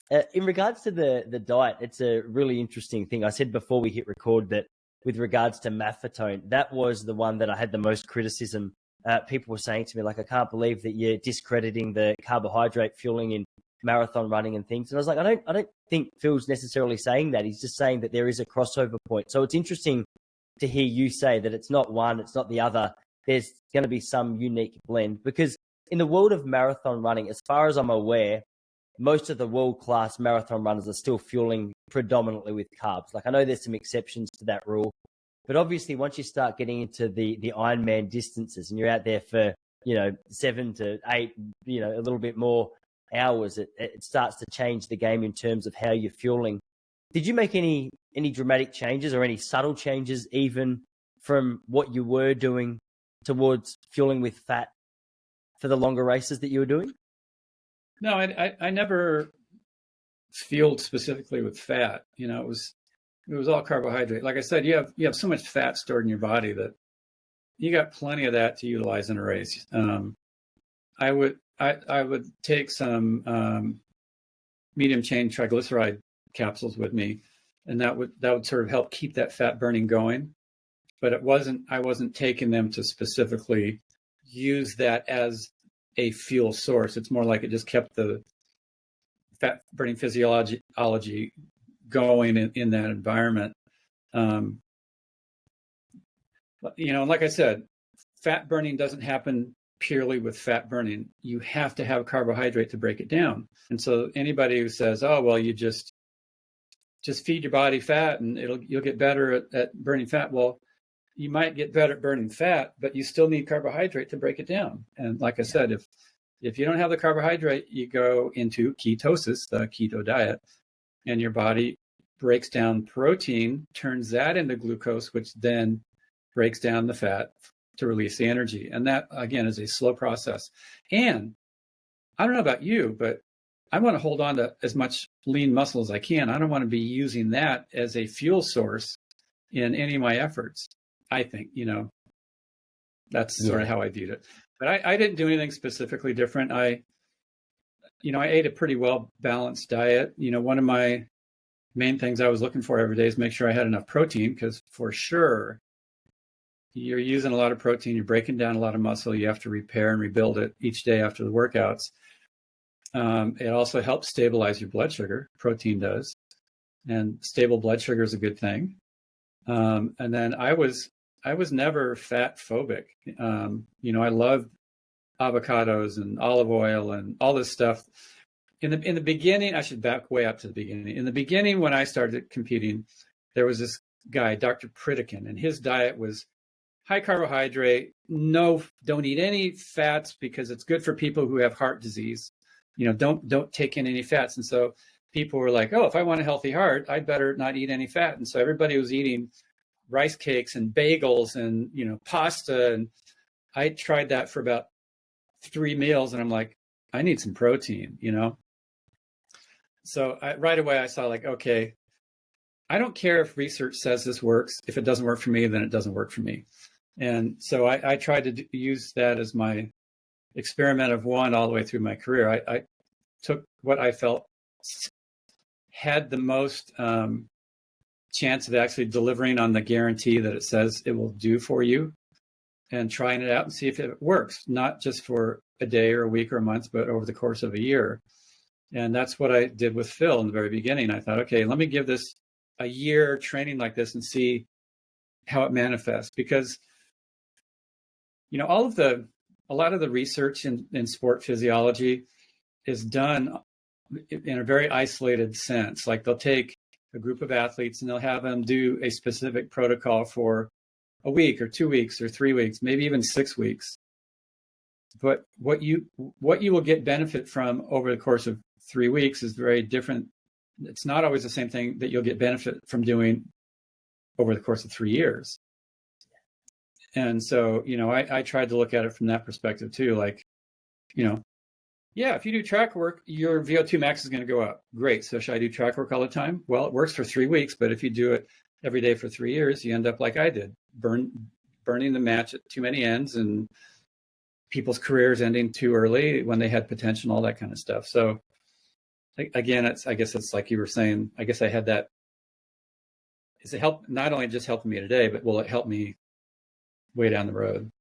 In regards to the diet, it's a really interesting thing. I said before we hit record that with regards to Maffetone, that was the one that I had the most criticism. People were saying to me, like, I can't believe that you're discrediting the carbohydrate fueling in marathon running and things. And I was like, I don't think Phil's necessarily saying that. He's just saying that there is a crossover point. So it's interesting to hear you say that it's not one, it's not the other. There's going to be some unique blend, because in the world of marathon running, as far as I'm aware, most of the world-class marathon runners are still fueling predominantly with carbs. Like, I know there's some exceptions to that rule, but obviously once you start getting into the Ironman distances and you're out there for, 7 to 8, a little bit more hours, it starts to change the game in terms of how you're fueling. Did you make any dramatic changes or any subtle changes even from what you were doing towards fueling with fat for the longer races that you were doing? No, I never fueled specifically with fat. It was all carbohydrate. Like I said, you have so much fat stored in your body that you got plenty of that to utilize in a race. I would take some medium chain triglyceride capsules with me, and that would sort of help keep that fat burning going. But I wasn't taking them to specifically use that as a fuel source. It's more like it just kept the fat burning physiology going in that environment. And like I said, fat burning doesn't happen purely with fat burning. You have to have carbohydrate to break it down. And so anybody who says, oh, well, you just feed your body fat and you'll get better at burning fat. Well, you might get better at burning fat, but you still need carbohydrate to break it down. And like I said, if you don't have the carbohydrate, you go into ketosis, the keto diet, and your body breaks down protein, turns that into glucose, which then breaks down the fat to release the energy. And that, again, is a slow process. And I don't know about you, but I want to hold on to as much lean muscle as I can. I don't want to be using that as a fuel source in any of my efforts. I think, that's sort of how I viewed it. But I didn't do anything specifically different. I ate a pretty well balanced diet. One of my main things I was looking for every day is make sure I had enough protein, because for sure you're using a lot of protein, you're breaking down a lot of muscle, you have to repair and rebuild it each day after the workouts. It also helps stabilize your blood sugar, protein does, and stable blood sugar is a good thing. And then I was never fat phobic. I loved avocados and olive oil and all this stuff. In the beginning, I should back way up to the beginning. In the beginning, when I started competing, there was this guy, Dr. Pritikin, and his diet was high carbohydrate. No, don't eat any fats because it's good for people who have heart disease. Don't take in any fats. And so people were like, oh, if I want a healthy heart, I'd better not eat any fat. And so everybody was eating rice cakes and bagels and, pasta. And I tried that for about 3 meals. And I'm like, I need some protein, So right away I saw like, okay, I don't care if research says this works. If it doesn't work for me, then it doesn't work for me. And so I tried to use that as my experiment of one all the way through my career. I took what I felt had the most chance of actually delivering on the guarantee that it says it will do for you, and trying it out and see if it works, not just for a day or a week or a month, but over the course of a year. And that's what I did with Phil in the very beginning. I thought, okay, let me give this a year training like this and see how it manifests. Because, a lot of the research in sport physiology is done in a very isolated sense. Like they'll take a group of athletes and they'll have them do a specific protocol for a week or 2 weeks or 3 weeks, maybe even 6 weeks. But what you will get benefit from over the course of 3 weeks is very different. It's not always the same thing that you'll get benefit from doing over the course of 3 years. And so, I tried to look at it from that perspective too. Like, if you do track work, your VO2 max is going to go up. Great. So should I do track work all the time? Well, it works for 3 weeks, but if you do it every day for 3 years, you end up like I did, burning the match at too many ends, and people's careers ending too early when they had potential and all that kind of stuff. So again, I guess it's like you were saying, I guess I had that. Is it help not only just helping me today, but will it help me way down the road?